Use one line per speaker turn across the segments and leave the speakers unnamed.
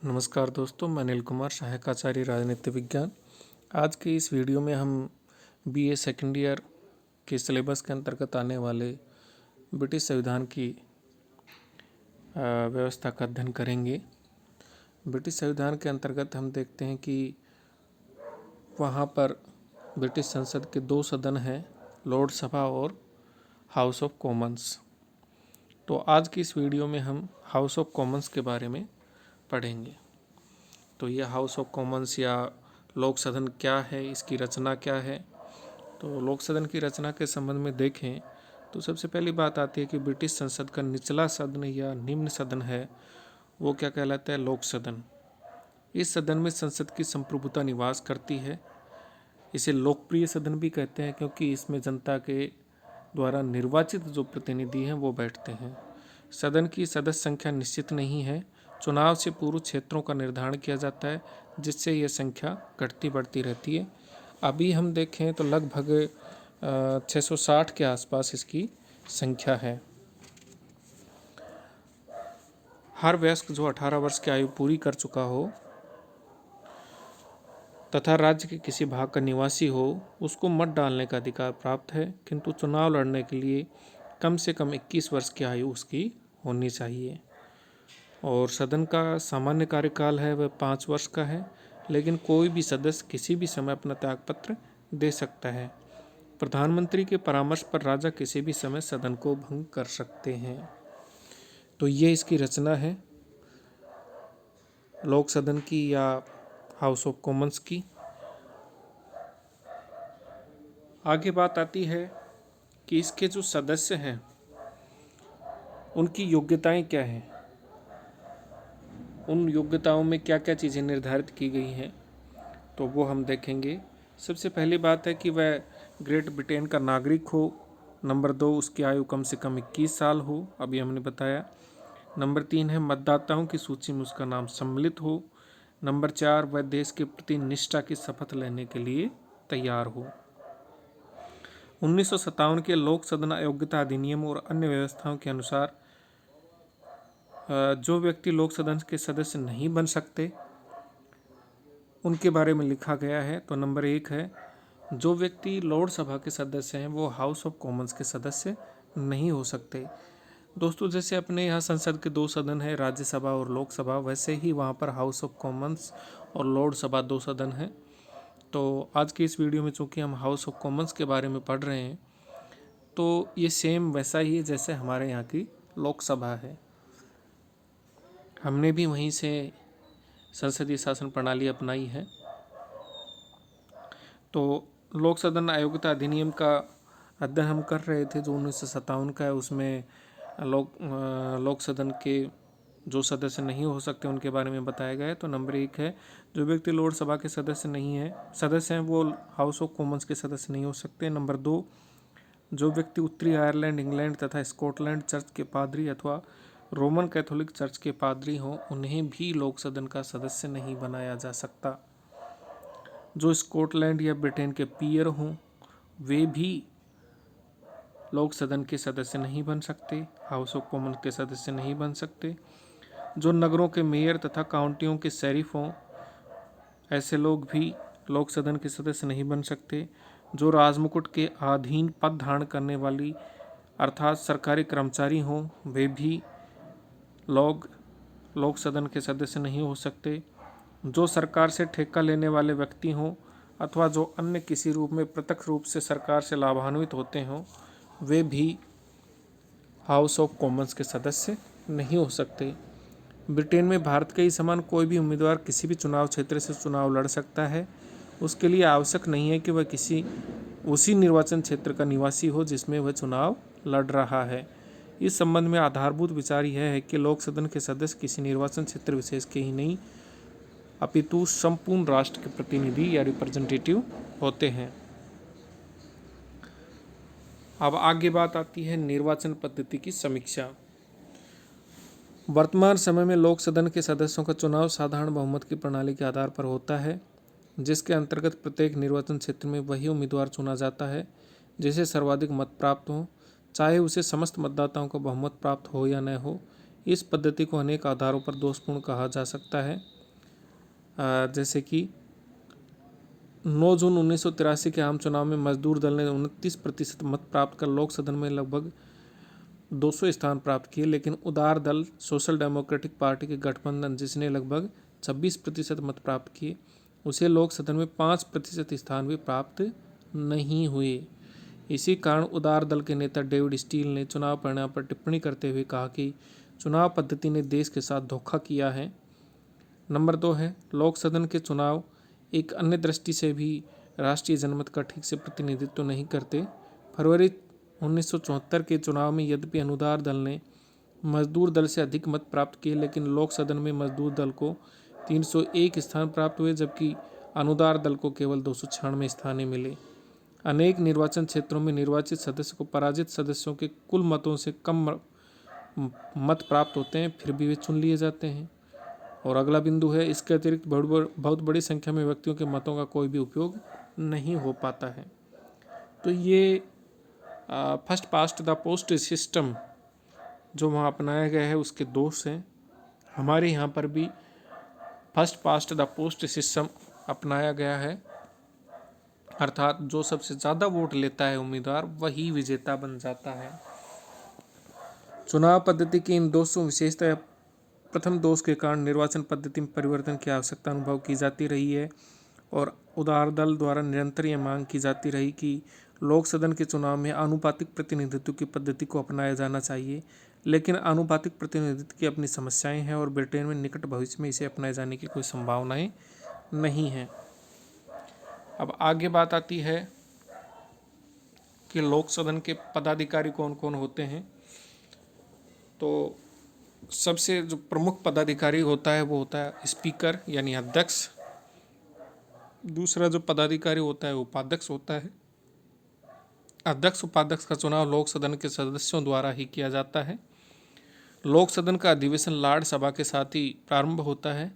नमस्कार दोस्तों, मैं अनिल कुमार, सहायक आचार्य राजनीति विज्ञान। आज के इस वीडियो में हम बीए सेकेंड ईयर के सिलेबस के अंतर्गत आने वाले ब्रिटिश संविधान की व्यवस्था का अध्ययन करेंगे। ब्रिटिश संविधान के अंतर्गत हम देखते हैं कि वहाँ पर ब्रिटिश संसद के दो सदन हैं, लॉर्ड सभा और हाउस ऑफ कॉमन्स। तो आज की इस वीडियो में हम हाउस ऑफ कॉमन्स के बारे में पढ़ेंगे। तो यह हाउस ऑफ कॉमन्स या लोक सदन क्या है, इसकी रचना क्या है। तो लोक सदन की रचना के संबंध में देखें तो सबसे पहली बात आती है कि ब्रिटिश संसद का निचला सदन या निम्न सदन है, वो क्या कहलाता है? लोक सदन। इस सदन में संसद की संप्रभुता निवास करती है। इसे लोकप्रिय सदन भी कहते हैं क्योंकि इसमें जनता के द्वारा निर्वाचित जो प्रतिनिधि हैं वो बैठते हैं। सदन की सदस्य संख्या निश्चित नहीं है। चुनाव से पूर्व क्षेत्रों का निर्धारण किया जाता है, जिससे यह संख्या घटती बढ़ती रहती है। अभी हम देखें तो लगभग 660 के आसपास इसकी संख्या है। हर वयस्क जो 18 वर्ष की आयु पूरी कर चुका हो तथा राज्य के किसी भाग का निवासी हो, उसको मत डालने का अधिकार प्राप्त है, किंतु चुनाव लड़ने के लिए कम से कम 21 वर्ष की आयु उसकी होनी चाहिए। और सदन का सामान्य कार्यकाल है वह 5 वर्ष का है, लेकिन कोई भी सदस्य किसी भी समय अपना त्यागपत्र दे सकता है। प्रधानमंत्री के परामर्श पर राजा किसी भी समय सदन को भंग कर सकते हैं। तो ये इसकी रचना है लोक सदन की या हाउस ऑफ कॉमन्स की। आगे बात आती है कि इसके जो सदस्य हैं उनकी योग्यताएं क्या हैं, उन योग्यताओं में क्या क्या चीज़ें निर्धारित की गई हैं, तो वो हम देखेंगे। सबसे पहली बात है कि वह ग्रेट ब्रिटेन का नागरिक हो। नंबर 2, उसकी आयु कम से कम 21 साल हो, अभी हमने बताया। नंबर 3 है मतदाताओं की सूची में उसका नाम सम्मिलित हो। नंबर 4, वह देश के प्रति निष्ठा की शपथ लेने के लिए तैयार हो। 1957 के लोक सदन अयोग्यता अधिनियम और अन्य व्यवस्थाओं के अनुसार जो व्यक्ति लोक सदन के सदस्य नहीं बन सकते उनके बारे में लिखा गया है। तो नंबर 1 है, जो व्यक्ति लॉर्ड सभा के सदस्य हैं वो हाउस ऑफ कॉमन्स के सदस्य नहीं हो सकते। दोस्तों, जैसे अपने यहाँ संसद के दो सदन हैं, राज्यसभा और लोकसभा, वैसे ही वहाँ पर हाउस ऑफ कॉमन्स और लॉर्ड सभा दो सदन हैं। तो आज की इस वीडियो में चूँकि हम हाउस ऑफ कॉमन्स के बारे में पढ़ रहे हैं, तो ये सेम वैसा ही है जैसे हमारे यहाँ की लोकसभा है। हमने भी वहीं से संसदीय शासन प्रणाली अपनाई है। तो लोक सदन अयोग्यता अधिनियम का अध्ययन हम कर रहे थे जो 1957 का है। उसमें लोक सदन के जो सदस्य नहीं हो सकते उनके बारे में बताया गया है। तो नंबर 1 है, जो व्यक्ति लोक सभा के सदस्य हैं वो हाउस ऑफ कॉमन्स के सदस्य नहीं हो सकते। नंबर 2, जो व्यक्ति उत्तरी आयरलैंड, इंग्लैंड तथा स्कॉटलैंड चर्च के पादरी अथवा रोमन कैथोलिक चर्च के पादरी हों, उन्हें भी लोक सदन का सदस्य नहीं बनाया जा सकता। जो स्कॉटलैंड या ब्रिटेन के पीयर हों, वे भी लोक सदन के सदस्य नहीं बन सकते, हाउस ऑफ कॉमन्स के सदस्य नहीं बन सकते। जो नगरों के मेयर तथा काउंटियों के शेरिफ हों, ऐसे लोग भी लोक सदन के सदस्य नहीं बन सकते। जो राजमुकुट के अधीन पद धारण करने वाली अर्थात सरकारी कर्मचारी हों, वे भी लोक सदन के सदस्य नहीं हो सकते। जो सरकार से ठेका लेने वाले व्यक्ति हों अथवा जो अन्य किसी रूप में प्रत्यक्ष रूप से सरकार से लाभान्वित होते हों, वे भी हाउस ऑफ कॉमन्स के सदस्य नहीं हो सकते। ब्रिटेन में भारत के ही समान कोई भी उम्मीदवार किसी भी चुनाव क्षेत्र से चुनाव लड़ सकता है। उसके लिए आवश्यक नहीं है कि वह किसी उसी निर्वाचन क्षेत्र का निवासी हो जिसमें वह चुनाव लड़ रहा है। इस संबंध में आधारभूत विचार यह है कि लोक सदन के सदस्य किसी निर्वाचन क्षेत्र विशेष के ही नहीं अपितु संपूर्ण राष्ट्र के प्रतिनिधि या रिप्रेजेंटेटिव होते हैं। अब आगे बात आती है निर्वाचन पद्धति की समीक्षा। वर्तमान समय में लोक सदन के सदस्यों का चुनाव साधारण बहुमत की प्रणाली के आधार पर होता है, जिसके अंतर्गत प्रत्येक निर्वाचन क्षेत्र में वही उम्मीदवार चुना जाता है जिसे सर्वाधिक मत प्राप्त हो, चाहे उसे समस्त मतदाताओं का बहुमत प्राप्त हो या न हो। इस पद्धति को अनेक आधारों पर दोषपूर्ण कहा जा सकता है। जैसे कि 9 जून 1983 के आम चुनाव में मजदूर दल ने 29% मत प्राप्त कर लोक सदन में लगभग 200 स्थान प्राप्त किए, लेकिन उदार दल सोशल डेमोक्रेटिक पार्टी के गठबंधन, जिसने लगभग 26% मत प्राप्त किए, उसे लोक सदन में 5% स्थान भी प्राप्त नहीं हुए। इसी कारण उदार दल के नेता डेविड स्टील ने चुनाव परिणाम पर टिप्पणी करते हुए कहा कि चुनाव पद्धति ने देश के साथ धोखा किया है। नंबर 2 है, लोक सदन के चुनाव एक अन्य दृष्टि से भी राष्ट्रीय जनमत का ठीक से प्रतिनिधित्व नहीं करते। फरवरी 1974 के चुनाव में यद्यपि अनुदार दल ने मजदूर दल से अधिक मत प्राप्त किए, लेकिन लोक सदन में मजदूर दल को 301 स्थान प्राप्त हुए, जबकि अनुदार दल को केवल 296 स्थान मिले। अनेक निर्वाचन क्षेत्रों में निर्वाचित सदस्य को पराजित सदस्यों के कुल मतों से कम मत प्राप्त होते हैं, फिर भी वे चुन लिए जाते हैं। और अगला बिंदु है, इसके अतिरिक्त बहुत बड़ी संख्या में व्यक्तियों के मतों का कोई भी उपयोग नहीं हो पाता है। तो ये first past the post system जो वहाँ अपनाया गया है उसके दोष हैं। हमारे यहाँ पर भी first past the post system अपनाया गया है, अर्थात जो सबसे ज़्यादा वोट लेता है उम्मीदवार वही विजेता बन जाता है। चुनाव पद्धति की इन दोषों विशेषतः प्रथम दोष के कारण निर्वाचन पद्धति में परिवर्तन की आवश्यकता अनुभव की जाती रही है और उदार दल द्वारा निरंतर यह मांग की जाती रही कि लोक सदन के चुनाव में आनुपातिक प्रतिनिधित्व की पद्धति को अपनाया जाना चाहिए। लेकिन आनुपातिक प्रतिनिधित्व की अपनी समस्याएं हैं और ब्रिटेन में निकट भविष्य में इसे अपनाए जाने की कोई संभावनाएं नहीं हैं। अब आगे बात आती है कि लोक सदन के पदाधिकारी कौन कौन होते हैं। तो सबसे जो प्रमुख पदाधिकारी होता है वो होता है स्पीकर यानी अध्यक्ष। दूसरा जो पदाधिकारी होता है उपाध्यक्ष होता है। अध्यक्ष उपाध्यक्ष का चुनाव लोक सदन के सदस्यों द्वारा ही किया जाता है। लोक सदन का अधिवेशन लॉर्ड सभा के साथ ही प्रारंभ होता है।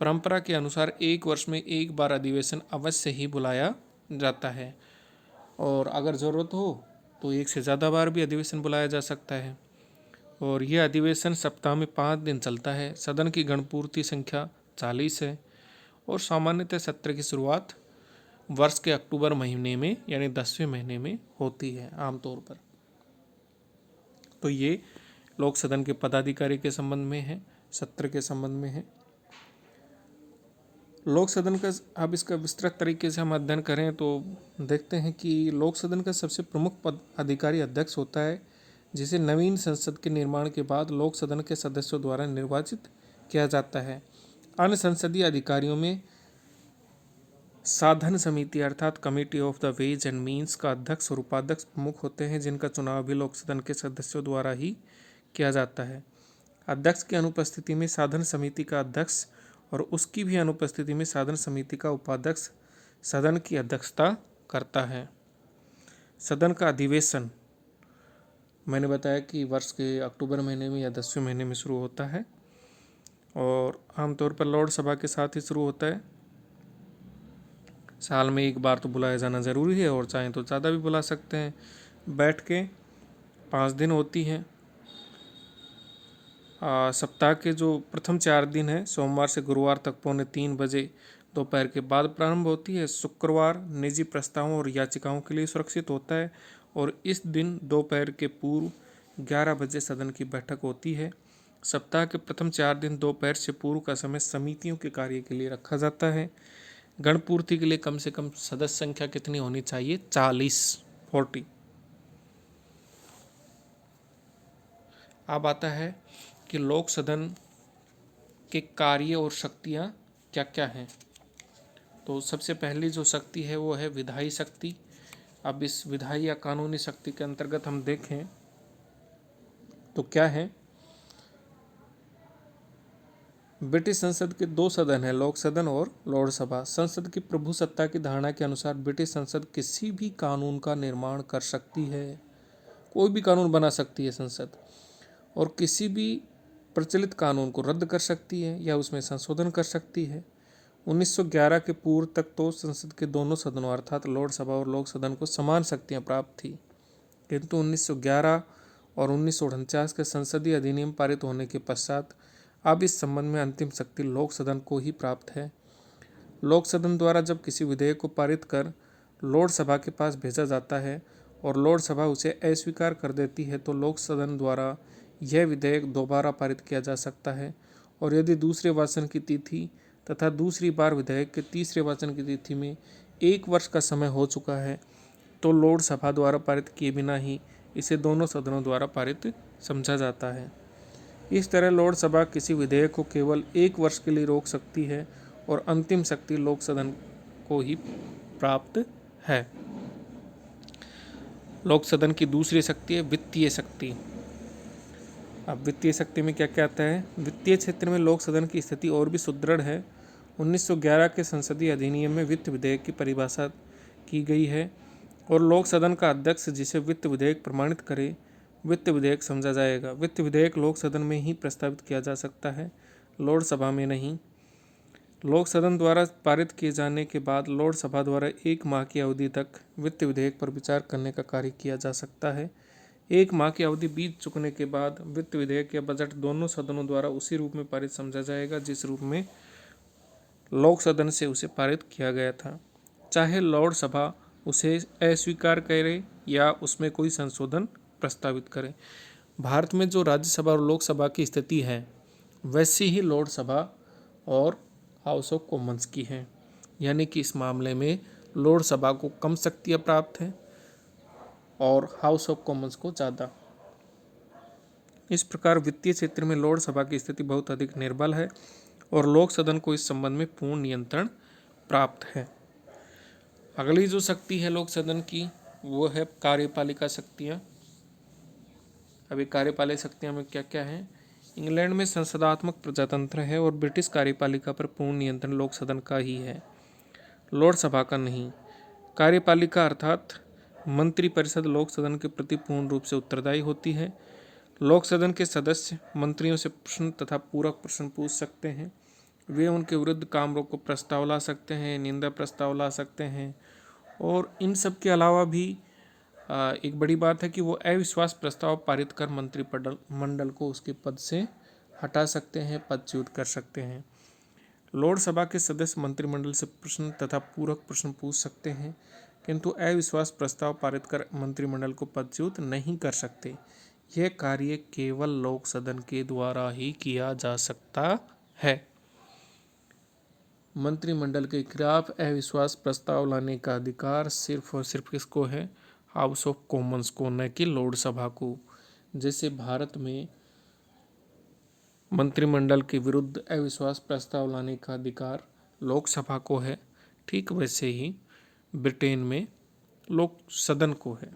परंपरा के अनुसार एक वर्ष में एक बार अधिवेशन अवश्य ही बुलाया जाता है और अगर ज़रूरत हो तो एक से ज़्यादा बार भी अधिवेशन बुलाया जा सकता है। और यह अधिवेशन सप्ताह में 5 दिन चलता है। सदन की गणपूर्ति संख्या 40 है और सामान्यतः सत्र की शुरुआत वर्ष के अक्टूबर महीने में यानी 10वें महीने में होती है आमतौर पर। तो ये लोक सदन के पदाधिकारी के संबंध में है, सत्र के संबंध में है। लोक सदन का अब इसका विस्तृत तरीके से हम अध्ययन करें तो देखते हैं कि लोक सदन का सबसे प्रमुख पद अधिकारी अध्यक्ष होता है, जिसे नवीन संसद के निर्माण के बाद लोक सदन के सदस्यों द्वारा निर्वाचित किया जाता है। अन्य संसदीय अधिकारियों में साधन समिति अर्थात committee of the ways and means का अध्यक्ष और उपाध्यक्ष प्रमुख होते हैं, जिनका चुनाव भी लोक सदन के सदस्यों द्वारा ही किया जाता है। अध्यक्ष की अनुपस्थिति में साधन समिति का अध्यक्ष और उसकी भी अनुपस्थिति में साधन समिति का उपाध्यक्ष सदन की अध्यक्षता करता है। सदन का अधिवेशन मैंने बताया कि वर्ष के अक्टूबर महीने में या 10वें महीने में शुरू होता है और आमतौर पर लॉर्ड सभा के साथ ही शुरू होता है। साल में एक बार तो बुलाया जाना ज़रूरी है और चाहें तो ज़्यादा भी बुला सकते हैं। बैठ के 5 दिन होती है। सप्ताह के जो प्रथम 4 दिन है सोमवार से गुरुवार तक 2:45 बजे दोपहर के बाद प्रारंभ होती है। शुक्रवार निजी प्रस्तावों और याचिकाओं के लिए सुरक्षित होता है और इस दिन दोपहर के पूर्व 11 बजे सदन की बैठक होती है। सप्ताह के प्रथम 4 दिन दोपहर से पूर्व का समय समितियों के कार्य के लिए रखा जाता है। गणपूर्ति के लिए कम से कम सदस्य संख्या कितनी होनी चाहिए? 40। अब आता है कि लोक सदन के कार्य और शक्तियाँ क्या क्या हैं। तो सबसे पहली जो शक्ति है वो है विधायी शक्ति। अब इस विधायी या कानूनी शक्ति के अंतर्गत हम देखें तो क्या है, ब्रिटिश संसद के 2 सदन हैं, लोक सदन और लॉर्ड सभा। संसद की प्रभु सत्ता की धारणा के अनुसार ब्रिटिश संसद किसी भी कानून का निर्माण कर सकती है, कोई भी कानून बना सकती है संसद, और किसी भी प्रचलित कानून को रद्द कर सकती है या उसमें संशोधन कर सकती है। 1911 के पूर्व तक तो संसद के दोनों सदनों अर्थात लॉर्ड सभा और लोक सदन को समान शक्तियां प्राप्त थी, किंतु 1911 और 1949 के संसदीय अधिनियम पारित होने के पश्चात अब इस संबंध में अंतिम शक्ति लोक सदन को ही प्राप्त है। लोक सदन द्वारा जब किसी विधेयक को पारित कर लोक सभा के पास भेजा जाता है और लोक सभा उसे अस्वीकार कर देती है तो लोक सदन द्वारा यह विधेयक दोबारा पारित किया जा सकता है। और यदि दूसरे वाचन की तिथि तथा दूसरी बार विधेयक के तीसरे वाचन की तिथि में 1 वर्ष का समय हो चुका है तो लोक सभा द्वारा पारित किए बिना ही इसे दोनों सदनों द्वारा पारित समझा जाता है। इस तरह लोक सभा किसी विधेयक को केवल 1 वर्ष के लिए रोक सकती है और अंतिम शक्ति लोक सदन को ही प्राप्त है। लोक सदन की दूसरी शक्ति है वित्तीय शक्ति। अब वित्तीय शक्ति में क्या क्या आता है? वित्तीय क्षेत्र में लोक सदन की स्थिति और भी सुदृढ़ है। 1911 के संसदीय अधिनियम में वित्त विधेयक की परिभाषा की गई है और लोक सदन का अध्यक्ष जिसे वित्त विधेयक प्रमाणित करे वित्त विधेयक समझा जाएगा। वित्त विधेयक लोक सदन में ही प्रस्तावित किया जा सकता है, लोक सभा में नहीं। लोक सदन द्वारा पारित किए जाने के बाद लोक सभा द्वारा 1 माह की अवधि तक वित्त विधेयक पर विचार करने का कार्य किया जा सकता है। 1 माह की अवधि बीत चुकने के बाद वित्त विधेयक या बजट दोनों सदनों द्वारा उसी रूप में पारित समझा जाएगा जिस रूप में लोक सदन से उसे पारित किया गया था, चाहे लोक सभा उसे अस्वीकार करे या उसमें कोई संशोधन प्रस्तावित करे। भारत में जो राज्यसभा और लोकसभा की स्थिति है वैसी ही लोक सभा और हाउस ऑफ कॉमन्स की है, यानी कि इस मामले में लोक सभा को कम शक्तियाँ प्राप्त हैं और हाउस ऑफ कॉमन्स को ज़्यादा। इस प्रकार वित्तीय क्षेत्र में लोक सभा की स्थिति बहुत अधिक निर्बल है और लोक सदन को इस संबंध में पूर्ण नियंत्रण प्राप्त है। अगली जो शक्ति है लोक सदन की वो है कार्यपालिका शक्तियाँ। अभी कार्यपालिक शक्तियाँ में क्या क्या है? इंग्लैंड में संसदात्मक प्रजातंत्र है और ब्रिटिश कार्यपालिका पर पूर्ण नियंत्रण लोक सदन का ही है, लोक सभा का नहीं। कार्यपालिका अर्थात मंत्रिपरिषद लोक सदन के प्रति पूर्ण रूप से उत्तरदायी होती है। लोक सदन के सदस्य मंत्रियों से प्रश्न तथा पूरक प्रश्न पूछ सकते हैं। वे उनके विरुद्ध काम रोको प्रस्ताव ला सकते हैं, निंदा प्रस्ताव ला सकते हैं और इन सब के अलावा भी एक बड़ी बात है कि वो अविश्वास प्रस्ताव पारित कर मंत्रिमंडल को उसके पद से हटा सकते हैं, पदच्युत कर सकते हैं। लोक सभा के सदस्य मंत्रिमंडल से प्रश्न तथा पूरक प्रश्न पूछ सकते हैं किंतु अविश्वास प्रस्ताव पारित कर मंत्रिमंडल को पदच्युत नहीं कर सकते। यह कार्य केवल लोक सदन के द्वारा ही किया जा सकता है। मंत्रिमंडल के खिलाफ अविश्वास प्रस्ताव लाने का अधिकार सिर्फ और सिर्फ किसको है? हाउस ऑफ कॉमन्स को, न कि लोक सभा को। जैसे भारत में मंत्रिमंडल के विरुद्ध अविश्वास प्रस्ताव लाने का अधिकार लोक सभा को है, ठीक वैसे ही ब्रिटेन में लोक सदन को है।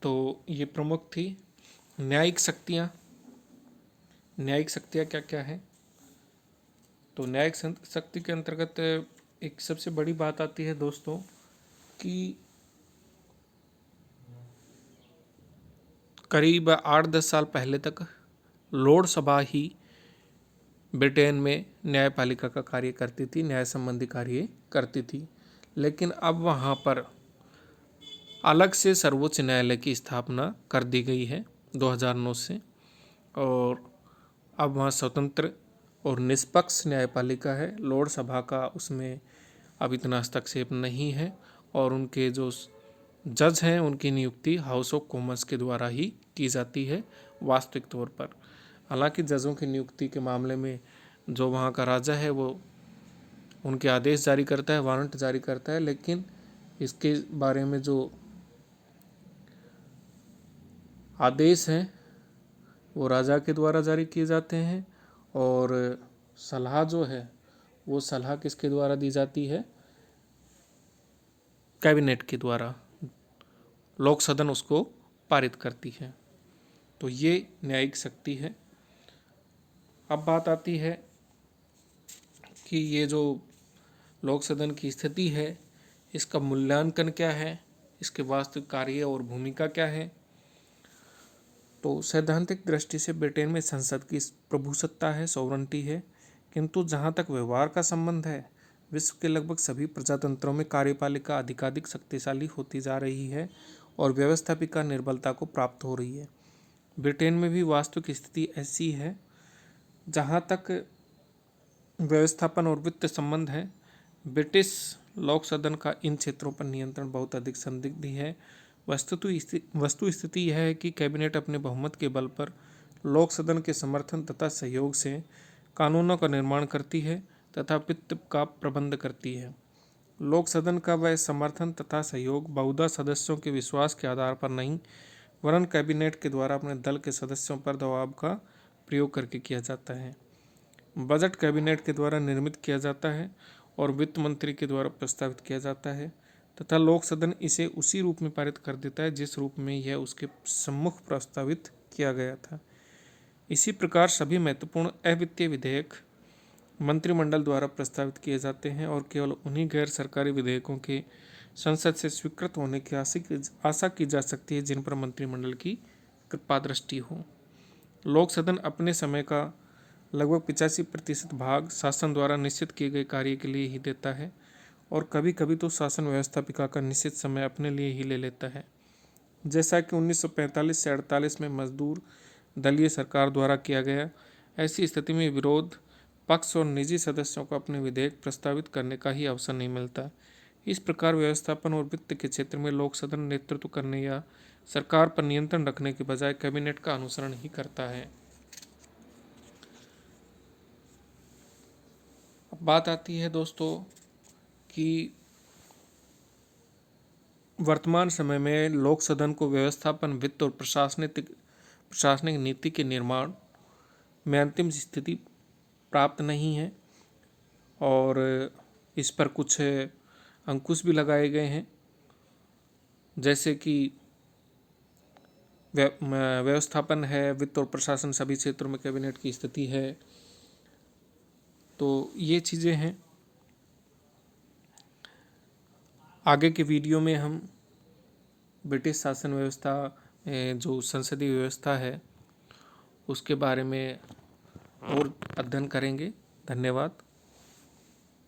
तो ये प्रमुख थी न्यायिक शक्तियाँ। न्यायिक शक्तियाँ क्या क्या है? तो न्यायिक शक्ति के अंतर्गत एक सबसे बड़ी बात आती है दोस्तों कि करीब 8-10 साल पहले तक लोक सभा ही ब्रिटेन में न्यायपालिका का कार्य करती थी, न्याय संबंधी कार्य करती थी। लेकिन अब वहाँ पर अलग से सर्वोच्च न्यायालय की स्थापना कर दी गई है 2009 से और अब वहाँ स्वतंत्र और निष्पक्ष न्यायपालिका है। लोक सभा का उसमें अब इतना हस्तक्षेप नहीं है और उनके जो जज हैं उनकी नियुक्ति हाउस ऑफ कॉमन्स के द्वारा ही की जाती है वास्तविक तौर पर। हालांकि जजों की नियुक्ति के मामले में जो वहाँ का राजा है वो उनके आदेश जारी करता है, वारंट जारी करता है, लेकिन इसके बारे में जो आदेश हैं वो राजा के द्वारा जारी किए जाते हैं और सलाह जो है वो सलाह किसके द्वारा दी जाती है? कैबिनेट के द्वारा। लोक सदन उसको पारित करती है। तो ये न्यायिक शक्ति है। अब बात आती है कि ये जो लोक सदन की स्थिति है इसका मूल्यांकन क्या है, इसके वास्तविक कार्य और भूमिका क्या है। तो सैद्धांतिक दृष्टि से ब्रिटेन में संसद की प्रभुसत्ता है, सॉवरेंटी है, किंतु जहाँ तक व्यवहार का संबंध है विश्व के लगभग सभी प्रजातंत्रों में कार्यपालिका अधिकाधिक शक्तिशाली होती जा रही है और व्यवस्थापिका निर्बलता को प्राप्त हो रही है। ब्रिटेन में भी वास्तविक स्थिति ऐसी है। जहाँ तक व्यवस्थापन और वित्त संबंध है। ब्रिटिश लोक सदन का इन क्षेत्रों पर नियंत्रण बहुत अधिक संदिग्ध ही है। वस्तु स्थिति यह है कि कैबिनेट अपने बहुमत के बल पर लोक सदन के समर्थन तथा सहयोग से कानूनों का निर्माण करती है तथा वित्त का प्रबंध करती है। लोक सदन का वह समर्थन तथा सहयोग बहुधा सदस्यों के विश्वास के आधार पर नहीं, वरन कैबिनेट के द्वारा अपने दल के सदस्यों पर दबाव का प्रयोग करके किया जाता है। बजट कैबिनेट के द्वारा निर्मित किया जाता है और वित्त मंत्री के द्वारा प्रस्तावित किया जाता है तथा लोक सदन इसे उसी रूप में पारित कर देता है जिस रूप में यह उसके सम्मुख प्रस्तावित किया गया था। इसी प्रकार सभी महत्वपूर्ण अवित्तीय विधेयक मंत्रिमंडल द्वारा प्रस्तावित किए जाते हैं और केवल उन्हीं गैर सरकारी विधेयकों के संसद से स्वीकृत होने की आशा की जा सकती है जिन पर मंत्रिमंडल की कृपा दृष्टि हो। लोक सदन अपने समय का लगभग 85% भाग शासन द्वारा निश्चित किए गए कार्य के लिए ही देता है और कभी कभी तो शासन व्यवस्थापिका का निश्चित समय अपने लिए ही ले लेता है, जैसा कि 1945 से 48 में मजदूर दलीय सरकार द्वारा किया गया। ऐसी स्थिति में विरोध पक्ष और निजी सदस्यों को अपने विधेयक प्रस्तावित करने का ही अवसर नहीं मिलता। इस प्रकार व्यवस्थापन और वित्त के क्षेत्र में लोक सदन नेतृत्व करने या सरकार पर नियंत्रण रखने के बजाय कैबिनेट का अनुसरण ही करता है। अब बात आती है दोस्तों कि वर्तमान समय में लोक सदन को व्यवस्थापन, वित्त और प्रशासनिक नीति के निर्माण में अंतिम स्थिति प्राप्त नहीं है और इस पर कुछ अंकुश भी लगाए गए हैं, जैसे कि व्यवस्थापन है, वित्त और प्रशासन सभी क्षेत्रों में कैबिनेट की स्थिति है। तो ये चीज़ें हैं। आगे के वीडियो में हम ब्रिटिश शासन व्यवस्था जो संसदीय व्यवस्था है उसके बारे में और अध्ययन करेंगे। धन्यवाद।